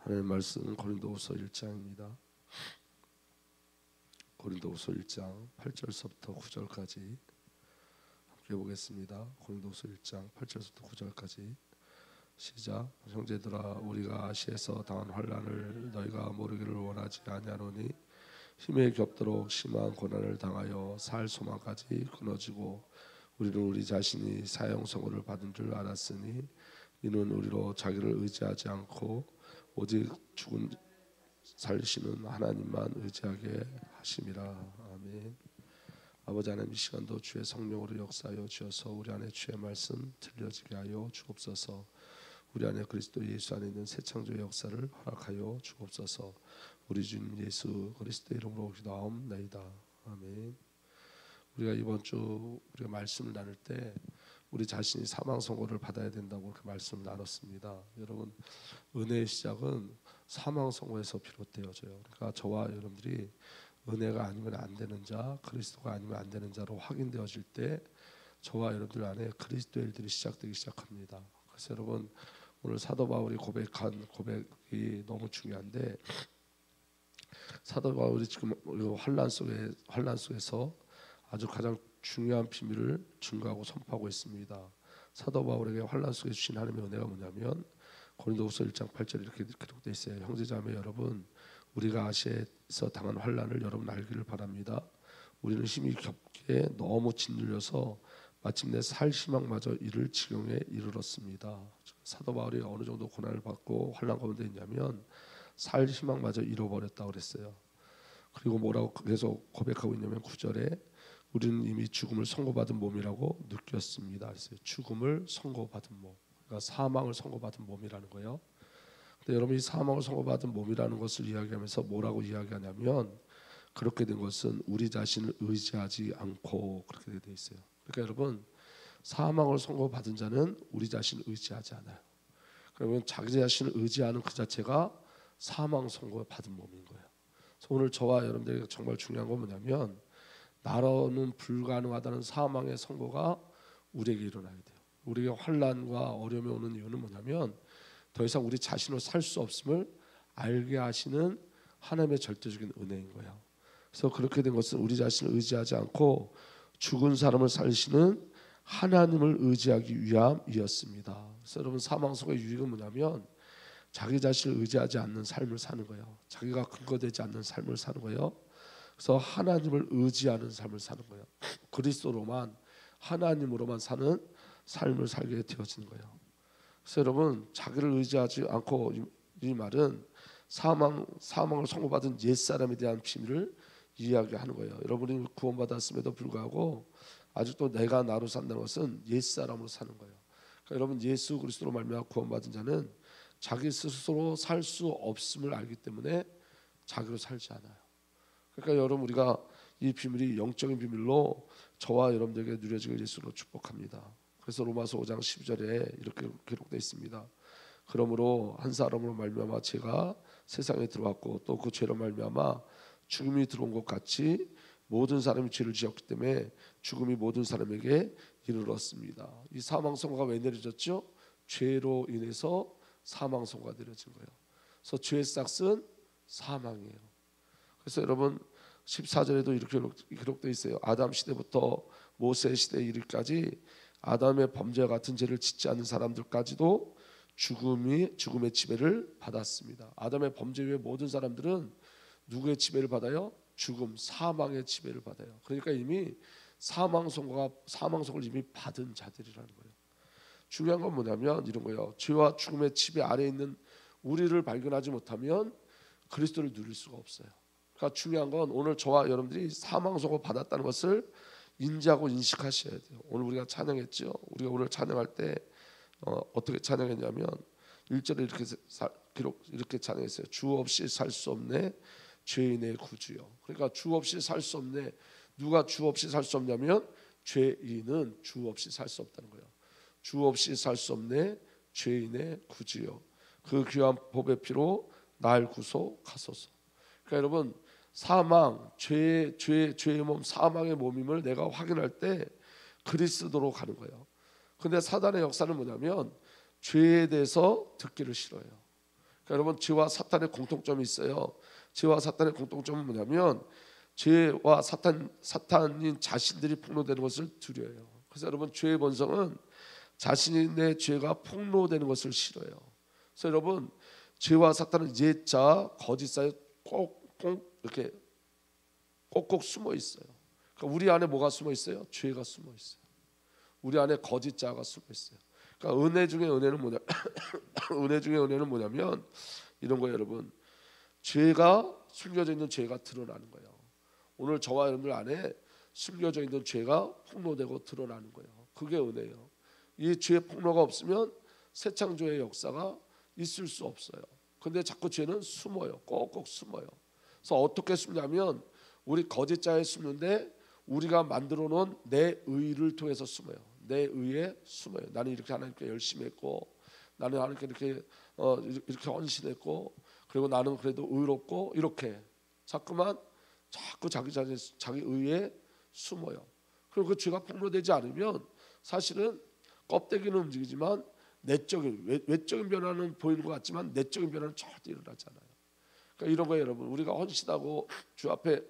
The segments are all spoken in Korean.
하나님의 말씀은 고린도후서 1장입니다. 고린도후서 1장 8절서부터 9절까지 함께 보겠습니다. 고린도후서 1장 8절서부터 9절까지 시작. 형제들아, 우리가 아시아에서 당한 환난을 너희가 모르기를 원하지 아니하노니 힘에 겹도록 심한 고난을 당하여 살 소망까지 끊어지고 우리는 우리 자신이 사형 선고를 받은 줄 알았으니 이는 우리로 자기를 의지하지 않고 오직 죽은 살리시는 하나님만 의지하게 하심이라. 아멘. 아버지 하나님, 이 시간도 주의 성령으로 역사하여 주셔서 우리 안에 주의 말씀 들려지게 하여 주옵소서. 우리 안에 그리스도 예수 안에 있는 새 창조의 역사를 허락하여 주옵소서. 우리 주님 예수 그리스도 이름으로 기도하옵나이다. 아멘. 우리가 이번 주 우리가 말씀을 나눌 때 우리 자신이 사망 선고를 받아야 된다고 그렇게 말씀을 나눴습니다. 여러분, 은혜의 시작은 사망 선고에서 비롯되어져요. 그러니까 저와 여러분들이 은혜가 아니면 안 되는 자, 그리스도가 아니면 안 되는 자로 확인되어질 때 저와 여러분들 안에 그리스도의 일들이 시작되기 시작합니다. 그래서 여러분, 오늘 사도 바울이 고백한 고백이 너무 중요한데, 사도 바울이 지금 환난 속에서 아주 가장 중요한 비밀을 증거하고 선포하고 있습니다. 사도 바울에게 환난 속에 주신 하나님의 은혜가 뭐냐면 고린도후서 1장 8절 이렇게 기록되어 있어요. 형제자매 여러분, 우리가 아시아에서 당한 환난을 여러분 알기를 바랍니다. 우리는 힘이 겹게 너무 짓눌려서 마침내 살 희망마저 이를 지경에 이르렀습니다. 사도 바울이 어느 정도 고난을 받고 환난 가운데 있냐면 살 희망마저 잃어버렸다고 그랬어요. 그리고 뭐라고 계속 고백하고 있냐면 9절에 우리는 이미 죽음을 선고받은 몸이라고 느꼈습니다. 그래서 죽음을 선고받은 몸, 그러니까 사망을 선고받은 몸이라는 거예요. 근데 여러분이 사망을 선고받은 몸이라는 것을 이야기하면서 뭐라고 이야기하냐면, 그렇게 된 것은 우리 자신을 의지하지 않고 그렇게 돼 있어요. 그러니까 여러분, 사망을 선고받은 자는 우리 자신을 의지하지 않아요. 그러면 자기 자신을 의지하는 그 자체가 사망 선고를 받은 몸인 거예요. 그래서 오늘 저와 여러분들에게 정말 중요한 건 뭐냐면, 나로는 불가능하다는 사망의 선고가 우리에게 일어나야 돼요. 우리에게 환난과 어려움이 오는 이유는 뭐냐면 더 이상 우리 자신으로 살 수 없음을 알게 하시는 하나님의 절대적인 은혜인 거예요. 그래서 그렇게 된 것은 우리 자신을 의지하지 않고 죽은 사람을 살리시는 하나님을 의지하기 위함이었습니다. 그래서 여러분, 사망 속의 유익은 뭐냐면 자기 자신을 의지하지 않는 삶을 사는 거예요. 자기가 근거되지 않는 삶을 사는 거예요. 그래서 하나님을 의지하는 삶을 사는 거예요. 그리스도로만, 하나님으로만 사는 삶을 살게 되어지는 거예요. 그래서 여러분, 자기를 의지하지 않고, 이 말은 사망을 선고받은 옛사람에 대한 비밀을 이야기하는 거예요. 여러분이 구원받았음에도 불구하고 아직도 내가 나로 산다는 것은 옛사람으로 사는 거예요. 그러니까 여러분, 예수 그리스도로 말미암아 구원받은 자는 자기 스스로 살 수 없음을 알기 때문에 자기로 살지 않아요. 그러니까 여러분, 우리가 이 비밀이 영적인 비밀로 저와 여러분들에게 누려지길 예수로 축복합니다. 그래서 로마서 5장 12절에 이렇게 기록되어 있습니다. 그러므로 한 사람으로 말미암아 죄가 세상에 들어왔고 또 그 죄로 말미암아 죽음이 들어온 것 같이 모든 사람이 죄를 지었기 때문에 죽음이 모든 사람에게 이르렀습니다. 이 사망 선고가 왜 내려졌죠? 죄로 인해서 사망 선고가 내려진 거예요. 그래서 죄의 싹은 사망이에요. 그래서 여러분, 14절에도 이렇게 기록되어 있어요. 아담 시대부터 모세 시대에 이르기까지 아담의 범죄와 같은 죄를 짓지 않는 사람들까지도 죽음의 지배를 받았습니다. 아담의 범죄 외에 모든 사람들은 누구의 지배를 받아요? 죽음, 사망의 지배를 받아요. 그러니까 이미 사망 선고를 이미 받은 자들이라는 거예요. 중요한 건 뭐냐면 이런 거예요. 죄와 죽음의 지배 아래에 있는 우리를 발견하지 못하면 그리스도를 누릴 수가 없어요. 그러니까 중요한 건 오늘 저와 여러분들이 사망 선고 받았다는 것을 인지하고 인식하셔야 돼요. 오늘 우리가 찬양했죠. 우리가 오늘 찬양할 때 어떻게 찬양했냐면 1절에 이렇게 찬양했어요. 주 없이 살 수 없네 죄인의 구주요. 그러니까 주 없이 살 수 없네. 누가 주 없이 살 수 없냐면 죄인은 주 없이 살 수 없다는 거예요. 주 없이 살 수 없네 죄인의 구주요. 그 귀한 법의 피로 날 구속하소서. 그러니까 여러분, 사망, 죄의 몸, 사망의 몸임을 내가 확인할 때 그리스도로 가는 거예요. 근데 사단의 역사는 뭐냐면 죄에 대해서 듣기를 싫어해요. 그러니까 여러분 죄와 사탄의 공통점이 있어요. 죄와 사탄의 공통점은 뭐냐면 죄와 사탄인 자신들이 폭로되는 것을 두려워요. 그래서 여러분 죄의 본성은 자신의 죄가 폭로되는 것을 싫어요. 그래서 여러분 죄와 사탄은 예자 거짓 사이에 꼭꼭 이렇게 꼭꼭 숨어 있어요. 그러니까 우리 안에 뭐가 숨어 있어요? 죄가 숨어 있어요. 우리 안에 거짓 자가 숨어 있어요. 그러니까 은혜 중에 은혜는 뭐냐? 은혜 중에 은혜는 뭐냐면 이런 거예요, 여러분. 죄가 숨겨져 있는 죄가 드러나는 거예요. 오늘 저와 여러분들 안에 숨겨져 있는 죄가 폭로되고 드러나는 거예요. 그게 은혜예요. 이 죄의 폭로가 없으면 새 창조의 역사가 있을 수 없어요. 근데 자꾸 죄는 숨어요. 꼭꼭 숨어요. 그래서 어떻게 숨냐면 우리 거짓자에 숨는데 우리가 만들어 놓은 내 의를 통해서 숨어요. 내 의에 숨어요. 나는 이렇게 하나님께 열심히 했고, 나는 하나님께 이렇게 헌신했고, 그리고 나는 그래도 의롭고, 이렇게 자꾸 자기 의에 숨어요. 그리고 그 죄가 폭로되지 않으면 사실은 껍데기는 움직이지만 외적인 변화는 보이는 것 같지만 내적인 변화는 절대 일어나지 않아요. 그러니까 이런 거예요, 여러분. 우리가 헌신하고 주 앞에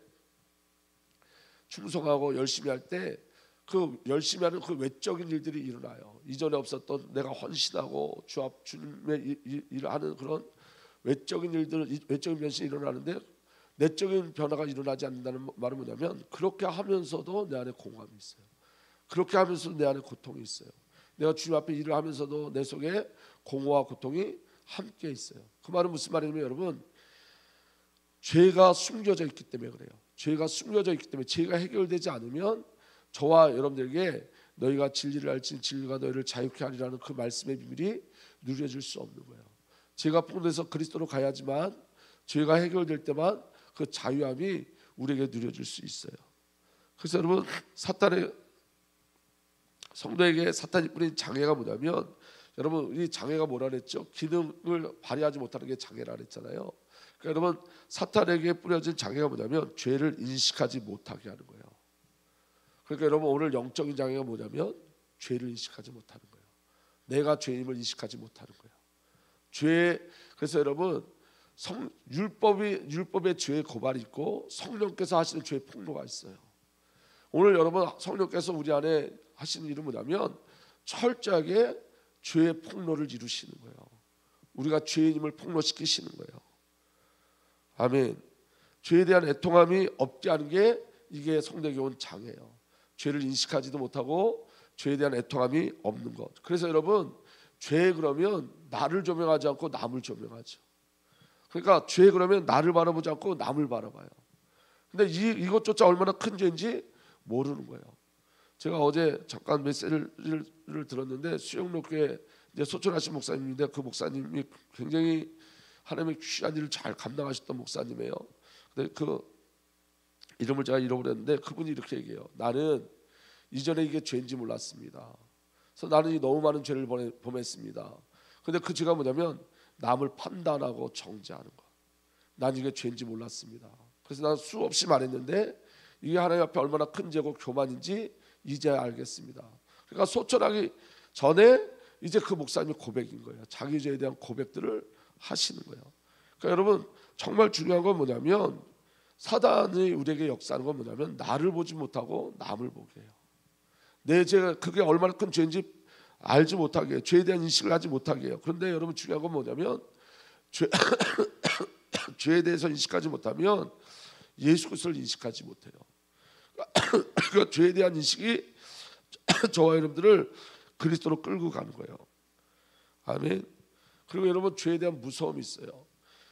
충성하고 열심히 할 때 그 열심히 하는 그 외적인 일들이 일어나요. 이전에 없었던 내가 헌신하고 주님의 일을 하는 그런 외적인 일들, 외적인 변신이 일어나는데 내적인 변화가 일어나지 않는다는 말은 뭐냐면 그렇게 하면서도 내 안에 공허함이 있어요. 그렇게 하면서도 내 안에 고통이 있어요. 내가 주님 앞에 일을 하면서도 내 속에 공허와 고통이 함께 있어요. 그 말은 무슨 말이냐면 여러분, 죄가 숨겨져 있기 때문에 그래요. 죄가 숨겨져 있기 때문에 죄가 해결되지 않으면 저와 여러분들에게 너희가 진리를 알지 진리가 너희를 자유케 하리라는 그 말씀의 비밀이 누려질 수 없는 거예요. 죄가 폭로돼서 그리스도로 가야지만 죄가 해결될 때만 그 자유함이 우리에게 누려질 수 있어요. 그래서 여러분 성도에게 사탄이 뿌린 장애가 뭐냐면 여러분 이 장애가 뭐라 그랬죠? 기능을 발휘하지 못하는 게 장애라 그랬잖아요. 그러니까 여러분 사탄에게 뿌려진 장애가 뭐냐면 죄를 인식하지 못하게 하는 거예요. 그러니까 여러분 오늘 영적인 장애가 뭐냐면 죄를 인식하지 못하는 거예요. 내가 죄임을 인식하지 못하는 거예요. 그래서 여러분 율법의 죄의 고발이 있고 성령께서 하시는 죄의 폭로가 있어요. 오늘 여러분 성령께서 우리 안에 하시는 일은 뭐냐면 철저하게 죄의 폭로를 이루시는 거예요. 우리가 죄인임을 폭로시키시는 거예요. 아멘. 죄에 대한 애통함이 없게 하는 게 이게 성도에게 온 장애예요. 죄를 인식하지도 못하고 죄에 대한 애통함이 없는 것. 그래서 여러분 죄 그러면 나를 조명하지 않고 남을 조명하죠. 그러니까 죄 그러면 나를 바라보지 않고 남을 바라봐요. 근데 이것조차 얼마나 큰 죄인지 모르는 거예요. 제가 어제 잠깐 메시지를 들었는데 수영로교회 이제 소천하신 목사님인데 그 목사님이 굉장히 하나님의 귀한 일을 잘 감당하셨던 목사님이에요. 근데 그 이름을 제가 잃어버렸는데 그분이 이렇게 얘기해요. 나는 이전에 이게 죄인지 몰랐습니다. 그래서 나는 너무 많은 죄를 범했습니다. 근데 그 죄가 뭐냐면 남을 판단하고 정죄하는 거. 난 이게 죄인지 몰랐습니다. 그래서 난 수없이 말했는데 이게 하나님 앞에 얼마나 큰 죄고 교만인지 이제 알겠습니다. 그러니까 소천하기 전에 이제 그 목사님의 고백인 거예요. 자기 죄에 대한 고백들을 하시는 거예요. 그러니까 여러분 정말 중요한 건 뭐냐면 사단이 우리에게 역사하는 건 뭐냐면 나를 보지 못하고 남을 보게 해요. 내 죄가 그게 얼마나 큰 죄인지 알지 못하게 해요. 죄에 대한 인식을 하지 못하게 해요. 그런데 여러분 중요한 건 뭐냐면 죄에 대해서 인식하지 못하면 예수 그리스도를 인식하지 못해요. 그러니까 죄에 대한 인식이 저와 여러분들을 그리스도로 끌고 가는 거예요. 아멘. 그리고 여러분 죄에 대한 무서움이 있어요.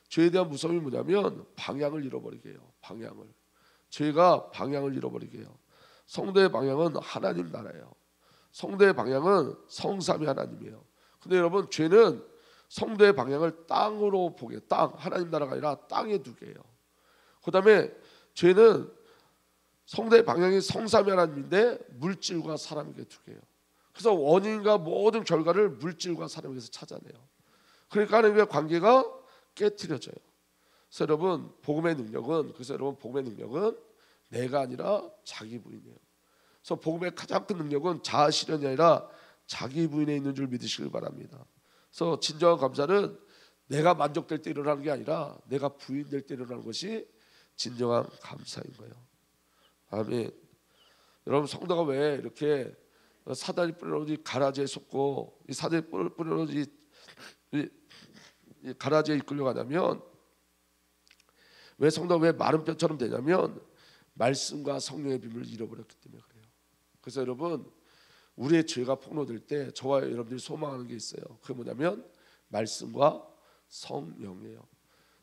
죄에 대한 무서움이 뭐냐면 방향을 잃어버리게 해요. 죄가 방향을 잃어버리게 해요. 성도의 방향은 하나님 나라예요. 성도의 방향은 성삼위 하나님이에요. 근데 여러분 죄는 성도의 방향을 땅으로 보게, 하나님 나라가 아니라 땅에 두게 해요. 그다음에 죄는 성도의 방향이 성삼위 하나님인데 물질과 사람에게 두게 해요. 그래서 원인과 모든 결과를 물질과 사람에게서 찾아내요. 그러니까 하나님의 관계가 깨트려져요. 그래서 여러분 복음의 능력은 내가 아니라 자기 부인이에요. 그래서 복음의 가장 큰 능력은 자아 실현이 아니라 자기 부인에 있는 줄 믿으시길 바랍니다. 그래서 진정한 감사는 내가 만족될 때 일어나는 게 아니라 내가 부인될 때 일어나는 것이 진정한 감사인 거예요. 아멘. 여러분, 성도가 왜 이렇게 사단이 뿌려놓은 가라지에 속고 이 사단이 뿌려놓은 이 가라지에 이끌려가냐면, 왜 성도가 왜 마른 뼈처럼 되냐면 말씀과 성령의 비밀을 잃어버렸기 때문에 그래요. 그래서 여러분, 우리의 죄가 폭로될 때 저와 여러분들이 소망하는 게 있어요. 그게 뭐냐면 말씀과 성령이에요.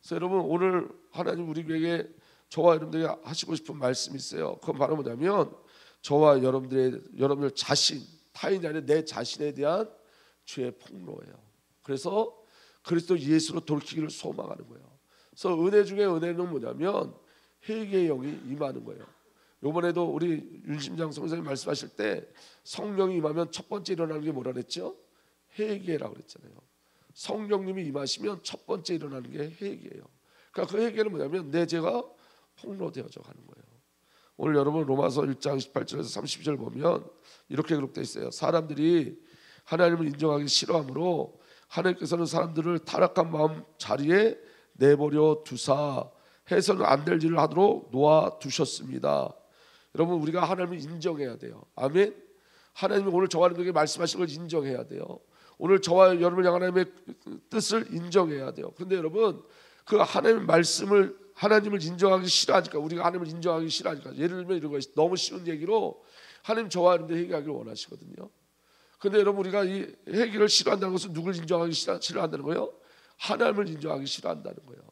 그래서 여러분, 오늘 하나님 우리에게 저와 여러분들이 하시고 싶은 말씀이 있어요. 그건 바로 뭐냐면 저와 여러분들 자신, 타인이 아니라 내 자신에 대한 죄의 폭로예요. 그래서 그리스도 예수로 돌이키기를 소망하는 거예요. 그래서 은혜 중에 은혜는 뭐냐면 회개의 영이 임하는 거예요. 이번에도 우리 윤심장 선생님 말씀하실 때 성령이 임하면 첫 번째 일어나는 게 뭐라 그랬죠? 회개라고 그랬잖아요. 성령님이 임하시면 첫 번째 일어나는 게 회개예요. 그러니까 그 회개는 뭐냐면 내 죄가 폭로되어져 가는 거예요. 오늘 여러분 로마서 1장 18절에서 30절 보면 이렇게 기록되어 있어요. 사람들이 하나님을 인정하기 싫어하므로 하나님께서는 사람들을 타락한 마음 자리에 내버려 두사 해서는 안 될 일을 하도록 놓아 두셨습니다. 여러분, 우리가 하나님을 인정해야 돼요. 아멘. 하나님이 오늘 저와 여러분에게 말씀하신 걸 인정해야 돼요. 오늘 저와 여러분을 향한 하나님의 뜻을 인정해야 돼요. 그런데 여러분, 그 하나님의 말씀을 하나님을 인정하기 싫어하니까, 우리가 하나님을 인정하기 싫어하니까, 예를 들면 이런 거 너무 쉬운 얘기로 하나님 저와 여러분들 회개하기를 원하시거든요. 그런데 여러분, 우리가 이 회개를 싫어한다는 것은 누굴 인정하기 싫어한다는 거예요? 하나님을 인정하기 싫어한다는 거예요.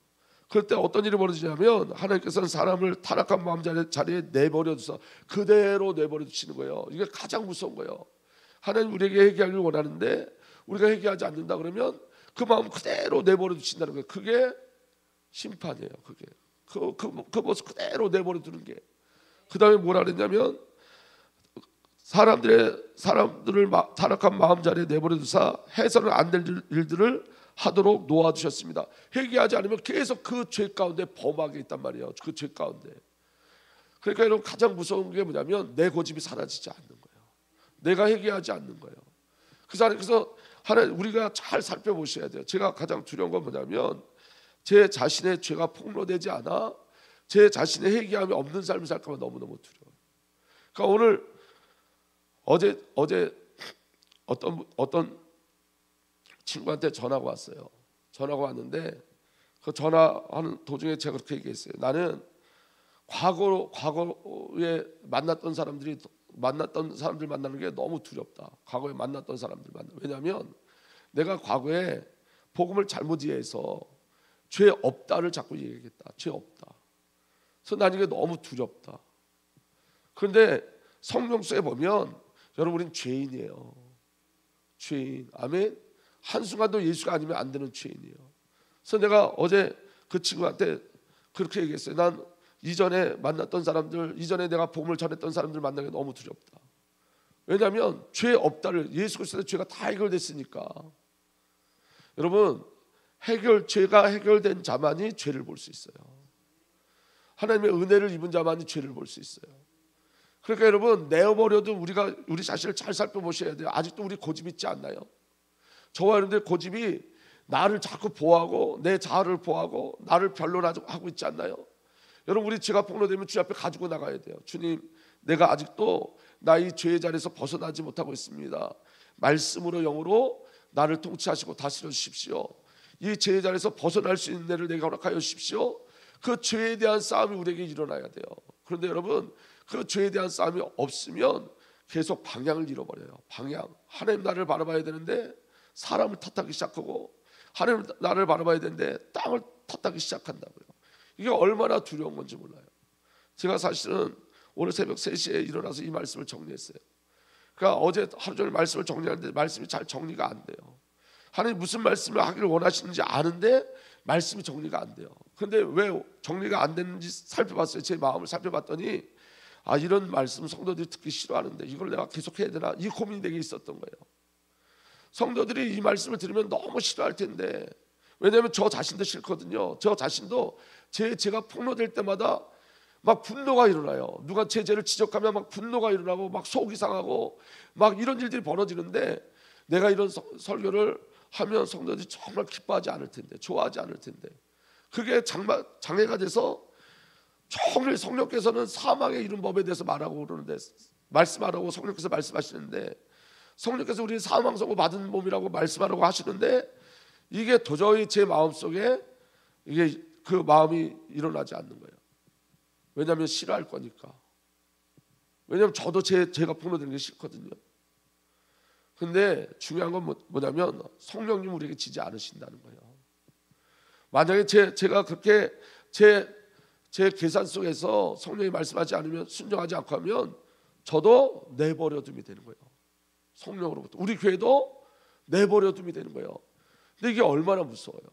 그럴 때 어떤 일이 벌어지냐면 하나님께서는 사람을 타락한 마음 자리에 내버려 두서 그대로 내버려 두시는 거예요. 이게 가장 무서운 거예요. 하나님 우리에게 회개하기를 원하는데 우리가 회개하지 않는다 그러면 그 마음 그대로 내버려 두신다는 거예요. 그게 심판이에요. 그게 그 모습 그대로 내버려 두는 게. 그 다음에 뭐라 그랬냐면 사람들을 타락한 마음 자리에 내버려 두사 해서는 안 될 일들을 하도록 놓아주셨습니다. 회개하지 않으면 계속 그 죄 가운데 범하게 있단 말이에요. 그 죄 가운데. 그러니까 여러분, 가장 무서운 게 뭐냐면 내 고집이 사라지지 않는 거예요. 내가 회개하지 않는 거예요. 그래서 하나님, 우리가 잘 살펴보셔야 돼요. 제가 가장 두려운 건 뭐냐면 제 자신의 죄가 폭로되지 않아 제 자신의 회개함이 없는 삶을 살까 봐 너무너무 두려워요. 그러니까 오늘 어제 어떤 친구한테 전화가 왔어요. 전화가 왔는데 그 전화하는 도중에 제가 그렇게 얘기했어요. 나는 과거에 만났던 사람들 만나는 게 너무 두렵다. 과거에 만났던 사람들 왜냐하면 내가 과거에 복음을 잘못 이해해서 죄 없다를 자꾸 얘기했다. 죄 없다. 그래서 난 이게 너무 두렵다. 그런데 성경서에 보면 여러분, 우린 죄인이에요. 죄인. 아멘. 한순간도 예수가 아니면 안 되는 죄인이에요. 그래서 내가 어제 그 친구한테 그렇게 얘기했어요. 난 이전에 만났던 사람들, 이전에 내가 복음을 전했던 사람들 만나기 너무 두렵다. 왜냐하면 죄 없다를, 예수 그리스도의 죄가 다 해결됐으니까. 여러분, 죄가 해결된 자만이 죄를 볼 수 있어요. 하나님의 은혜를 입은 자만이 죄를 볼 수 있어요. 그러니까 여러분, 내어버려도 우리 자신을 잘 살펴보셔야 돼요. 아직도 우리 고집 있지 않나요? 저와 여러분들 고집이 나를 자꾸 보호하고 내 자아를 보호하고 나를 변론하고 있지 않나요? 여러분, 우리 죄가 폭로되면 주 앞에 가지고 나가야 돼요. 주님, 내가 아직도 나의 죄의 자리에서 벗어나지 못하고 있습니다. 말씀으로 영으로 나를 통치하시고 다스려 주십시오. 이 죄의 자리에서 벗어날 수 있는 내를 내게 허락하여 주십시오. 그 죄에 대한 싸움이 우리에게 일어나야 돼요. 그런데 여러분, 그 죄에 대한 싸움이 없으면 계속 방향을 잃어버려요. 방향. 하나님 나를 바라봐야 되는데 사람을 탓하기 시작하고, 하나님 나를 바라봐야 되는데 땅을 탓하기 시작한다고요. 이게 얼마나 두려운 건지 몰라요. 제가 사실은 오늘 새벽 3시에 일어나서 이 말씀을 정리했어요. 그러니까 어제 하루 종일 말씀을 정리하는데 말씀이 잘 정리가 안 돼요. 하나님 무슨 말씀을 하기를 원하시는지 아는데 말씀이 정리가 안 돼요. 그런데 왜 정리가 안 되는지 살펴봤어요. 제 마음을 살펴봤더니 이런 말씀 성도들이 듣기 싫어하는데 이걸 내가 계속 해야 되나, 이 고민이 되게 있었던 거예요. 성도들이 이 말씀을 들으면 너무 싫어할 텐데, 왜냐하면 저 자신도 싫거든요. 저 자신도 제가 폭로될 때마다 막 분노가 일어나요. 누가 제 죄를 지적하면 막 분노가 일어나고 막 속이 상하고 막 이런 일들이 벌어지는데, 내가 이런 설교를 하면 성도들이 정말 기뻐하지 않을 텐데, 좋아하지 않을 텐데, 그게 장애가 돼서 정말 성령께서는 사망에 이른 법에 대해서 말하고 그러는데, 말씀하라고 성령께서 말씀하시는데, 성령께서 우리 사망 선고 받은 몸이라고 말씀하라고 하시는데, 이게 도저히 제 마음속에 이게 그 마음이 일어나지 않는 거예요. 왜냐하면 싫어할 거니까. 왜냐하면 저도 제가 폭로되는 게 싫거든요. 근데 중요한 건 뭐냐면 성령님 우리에게 지지 않으신다는 거예요. 만약에 제가 그렇게 제 계산 속에서 성령이 말씀하지 않으면, 순종하지 않고 하면 저도 내버려둠이 되는 거예요. 성령으로부터 우리 교회도 내버려둠이 되는 거예요. 근데 이게 얼마나 무서워요.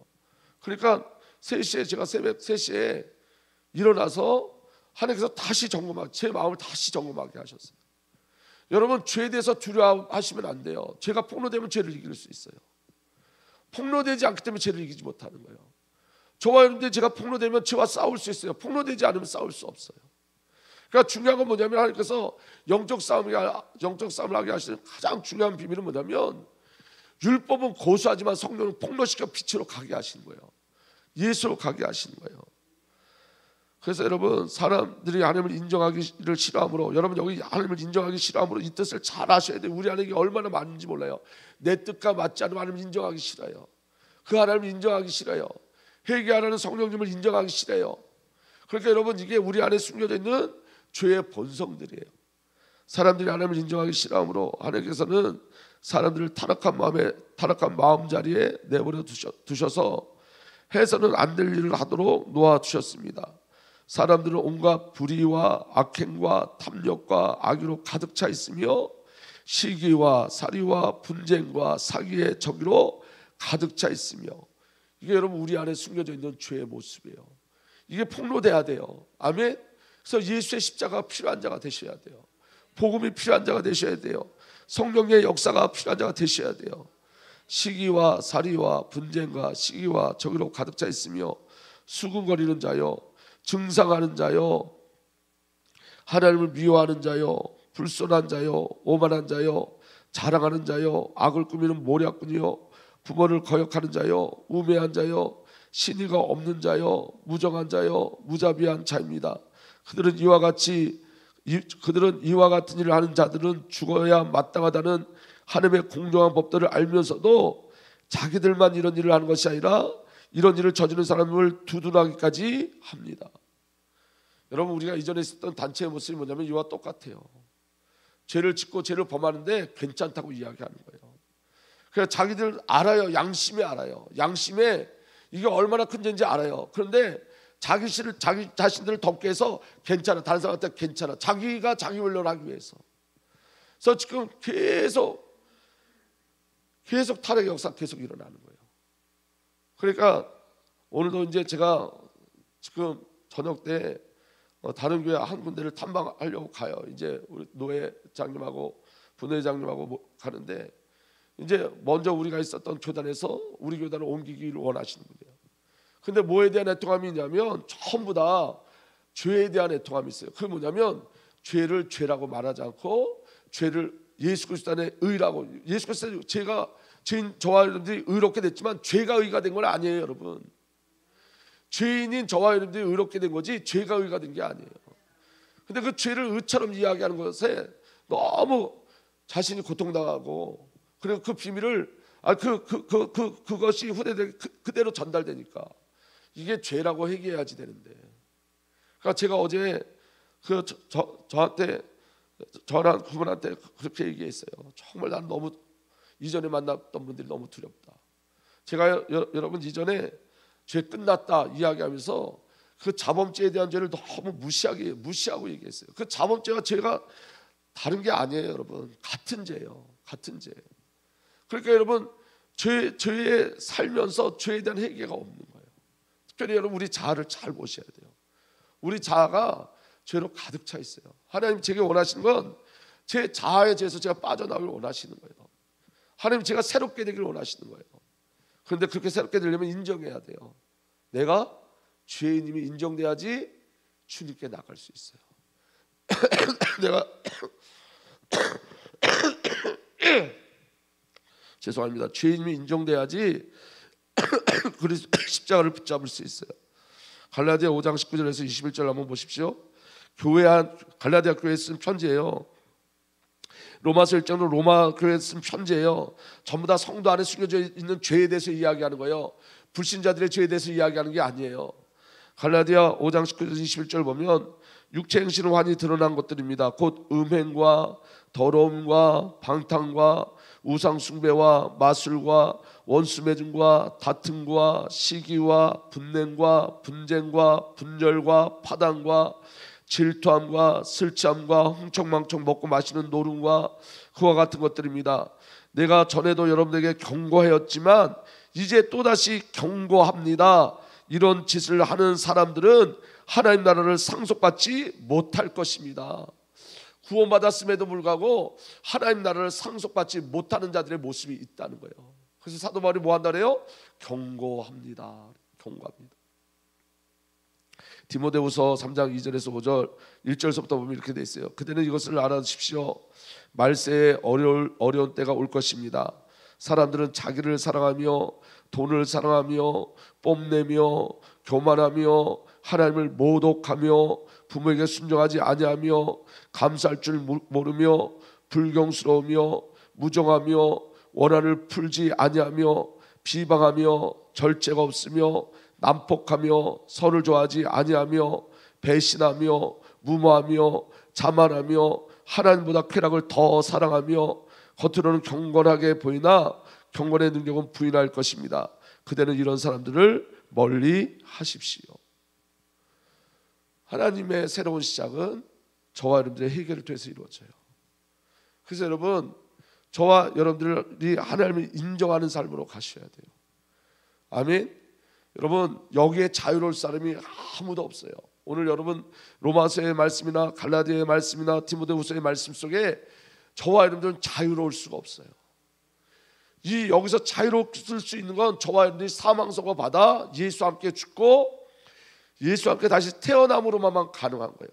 그러니까 3시에 제가 새벽 3시에 일어나서 하나님께서 다시 점검하게, 제 마음을 다시 점검하게 하셨어요. 여러분, 죄에 대해서 두려워하시면 안 돼요. 제가 폭로되면 죄를 이길 수 있어요. 폭로되지 않기 때문에 죄를 이기지 못하는 거예요. 저와 여러분들 제가 폭로되면 죄와 싸울 수 있어요. 폭로되지 않으면 싸울 수 없어요. 그러니까 중요한 건 뭐냐면, 하나님께서 영적 싸움을 하게 하시는 가장 중요한 비밀은 뭐냐면, 율법은 고수하지만 성령은 폭로시켜 빛으로 가게 하시는 거예요. 예수로 가게 하시는 거예요. 그래서 여러분, 사람들이 하나님을 인정하기를 싫어하므로, 여러분 여기 하나님을 인정하기 싫어하므로 이 뜻을 잘 아셔야 돼요. 우리 안에 이게 얼마나 많은지 몰라요. 내 뜻과 맞지 않으면 하나님을 인정하기 싫어요. 그 하나님을 인정하기 싫어요. 회개하라는 성령님을 인정하기 싫어요. 그러니까 여러분, 이게 우리 안에 숨겨져 있는 죄의 본성들이에요. 사람들이 하나님을 인정하기 싫어하므로 하나님께서는 사람들을 타락한 마음자리에 내버려 두셔서 해서는 안 될 일을 하도록 놓아두셨습니다. 사람들은 온갖 불의와 악행과 탐욕과 악의로 가득 차 있으며 시기와 살이와 분쟁과 사기의 적으로 가득 차 있으며, 이게 여러분 우리 안에 숨겨져 있는 죄의 모습이에요. 이게 폭로돼야 돼요. 아멘. 그래서 예수의 십자가가 필요한 자가 되셔야 돼요. 복음이 필요한 자가 되셔야 돼요. 성령의 역사가 필요한 자가 되셔야 돼요. 시기와 살이와 분쟁과 시기와 적으로 가득 차 있으며 수군거리는 자요, 증상하는 자요, 하나님을 미워하는 자요, 불손한 자요, 오만한 자요, 자랑하는 자요, 악을 꾸미는 모략꾼이요, 부모를 거역하는 자요, 우매한 자요, 신의가 없는 자요, 무정한 자요, 무자비한 자입니다. 그들은 이와 같은 일을 하는 자들은 죽어야 마땅하다는 하나님의 공정한 법들을 알면서도 자기들만 이런 일을 하는 것이 아니라 이런 일을 저지르는 사람을 두둔하기까지 합니다. 여러분, 우리가 이전에 있었던 단체의 모습이 뭐냐면 이와 똑같아요. 죄를 짓고 죄를 범하는데 괜찮다고 이야기하는 거예요. 그러니까 자기들 알아요. 양심에 알아요. 양심에 이게 얼마나 큰 죄인지 알아요. 그런데 자기 자신들을 덮게 해서 괜찮아, 다른 사람한테 괜찮아, 자기가 자기 원론을 하기 위해서. 그래서 지금 계속 타락의 역사가 계속 일어나는 거예요. 그러니까 오늘도 이제 제가 지금 저녁 때 다른 교회 한 군데를 탐방하려고 가요. 이제 우리 노회장님하고 분회장님하고 가는데, 이제 먼저 우리가 있었던 교단에서 우리 교단을 옮기기를 원하시는 분이에요. 근데 뭐에 대한 애통함이 있냐면 전부 다 죄에 대한 애통함이 있어요. 그게 뭐냐면 죄를 죄라고 말하지 않고 죄를 예수 그리스도 안에 의라고, 예수 그리스도 죄인 저와 여러분들이 의롭게 됐지만 죄가 의가 된 건 아니에요. 여러분, 죄인인 저와 여러분들이 의롭게 된 거지 죄가 의가 된 게 아니에요. 근데 그 죄를 의처럼 이야기하는 것에 너무 자신이 고통당하고, 그리고 그 비밀을 그것이 후대들 그대로 전달되니까 이게 죄라고 회개해야지 되는데. 그러니까 제가 어제 저랑 그분한테 그렇게 얘기했어요. 정말 난 너무 이전에 만났던 분들이 너무 두렵다. 제가 여러분 이전에 죄 끝났다 이야기하면서 그 자범죄에 대한 죄를 너무 무시하고 얘기했어요. 그 자범죄와 죄가 다른 게 아니에요, 여러분. 같은 죄예요. 같은 죄. 그러니까 여러분, 죄에 살면서 죄에 대한 회개가 없는 거예요. 특별히 여러분, 우리 자아를 잘 보셔야 돼요. 우리 자아가 죄로 가득 차 있어요. 하나님 제게 원하시는 건 제 자아에 대해서 제가 빠져나오길 원하시는 거예요. 하나님 제가 새롭게 되기를 원하시는 거예요. 그런데 그렇게 새롭게 되려면 인정해야 돼요. 내가 죄인임이 인정돼야지 주님께 나갈 수 있어요. 죄송합니다. 죄인이 인정돼야지 그리스도 십자가를 붙잡을 수 있어요. 갈라디아 5장 19절에서 21절 한번 보십시오. 갈라디아 교회에 쓴 편지예요. 로마서 1장은 로마 교회에 쓴 편지예요. 전부 다 성도 안에 숨겨져 있는 죄에 대해서 이야기하는 거예요. 불신자들의 죄에 대해서 이야기하는 게 아니에요. 갈라디아 5장 19절 21절 보면 육체 행실은 환히 드러난 것들입니다. 곧 음행과 더러움과 방탕과 우상 숭배와 마술과 원수 매증과 다툼과 시기와 분냉과 분쟁과 분열과 파당과 질투함과 슬치함과 흥청망청 먹고 마시는 노름과 그와 같은 것들입니다. 내가 전에도 여러분에게 경고하였지만 이제 또다시 경고합니다. 이런 짓을 하는 사람들은 하나님 나라를 상속받지 못할 것입니다. 구원받았음에도 불구하고 하나님 나라를 상속받지 못하는 자들의 모습이 있다는 거예요. 그래서 사도 바울이 뭐 한다래요? 경고합니다. 경고합니다. 디모데후서 3장 2절에서 5절 1절서부터 보면 이렇게 돼 있어요. 그대는 이것을 알아두십시오. 말세에 어려운 때가 올 것입니다. 사람들은 자기를 사랑하며 돈을 사랑하며 뽐내며 교만하며 하나님을 모독하며 부모에게 순종하지 아니하며 감사할 줄 모르며 불경스러우며 무정하며 원한을 풀지 아니하며 비방하며 절제가 없으며 난폭하며 서를 좋아하지 아니하며 배신하며 무모하며 자만하며 하나님보다 쾌락을 더 사랑하며 겉으로는 경건하게 보이나 경건의 능력은 부인할 것입니다. 그대는 이런 사람들을 멀리 하십시오. 하나님의 새로운 시작은 저와 여러분들의 해결을 통해서 이루어져요. 그래서 여러분, 저와 여러분들이 하나님을 인정하는 삶으로 가셔야 돼요. 아멘. 여러분, 여기에 자유로울 사람이 아무도 없어요. 오늘 여러분 로마서의 말씀이나 갈라디아의 말씀이나 디모데후서의 말씀 속에 저와 여러분들은 자유로울 수가 없어요. 이 여기서 자유로울 수 있는 건 저와 여러분들이 사망 선고 받아 예수와 함께 죽고 예수와 함께 다시 태어남으로만 가능한 거예요.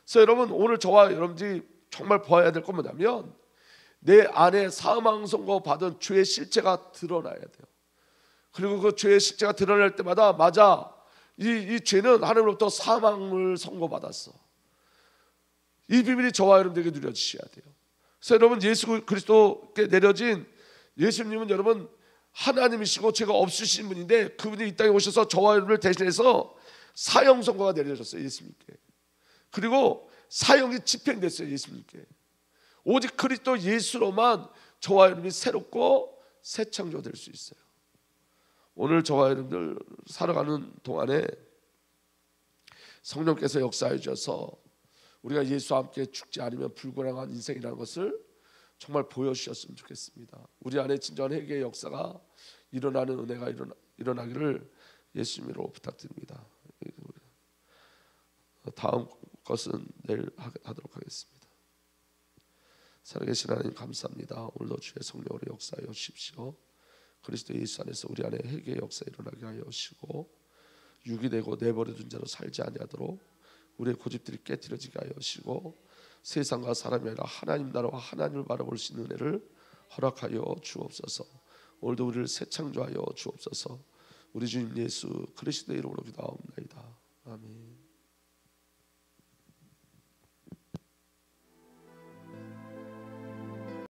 그래서 여러분, 오늘 저와 여러분들이 정말 보아야 될 건 뭐냐면 내 안에 사망 선고 받은 죄의 실체가 드러나야 돼요. 그리고 그 죄의 실체가 드러날 때마다 맞아, 이 죄는 하나님으로부터 사망을 선고받았어. 이 비밀이 저와 여러분들에게 누려지셔야 돼요. 그래서 여러분, 예수 그리스도께 내려진 예수님은 여러분 하나님이시고 죄가 없으신 분인데 그분이 이 땅에 오셔서 저와 여러분을 대신해서 사형 선고가 내려졌어요. 예수님께. 그리고 사형이 집행됐어요. 예수님께. 오직 그리스도 예수로만 저와 여러분이 새롭고 새 창조 될 수 있어요. 오늘 저와 여러분들 살아가는 동안에 성령께서 역사해 주셔서 우리가 예수와 함께 죽지 않으면 불가능한 인생이라는 것을 정말 보여주셨으면 좋겠습니다. 우리 안에 진정한 회개의 역사가 일어나는 은혜가 일어나기를 예수님으로 부탁드립니다. 다음 것은 내일 하도록 하겠습니다. 살아계신 하나님 감사합니다. 오늘도 주의 성령으로 역사하여 주십시오. 그리스도 예수 안에서 우리 안에 회개의 역사 일어나게 하여 주시고 육이 되고 내버려둔 자로 살지 아니하도록 우리의 고집들이 깨트려지게 하여 주시고 세상과 사람이 아니라 하나님 나라와 하나님을 바라볼 수 있는 은혜를 허락하여 주옵소서. 오늘도 우리를 새 창조하여 주옵소서. 우리 주님 예수 그리스도의 이름으로 기도하옵나이다. 아멘.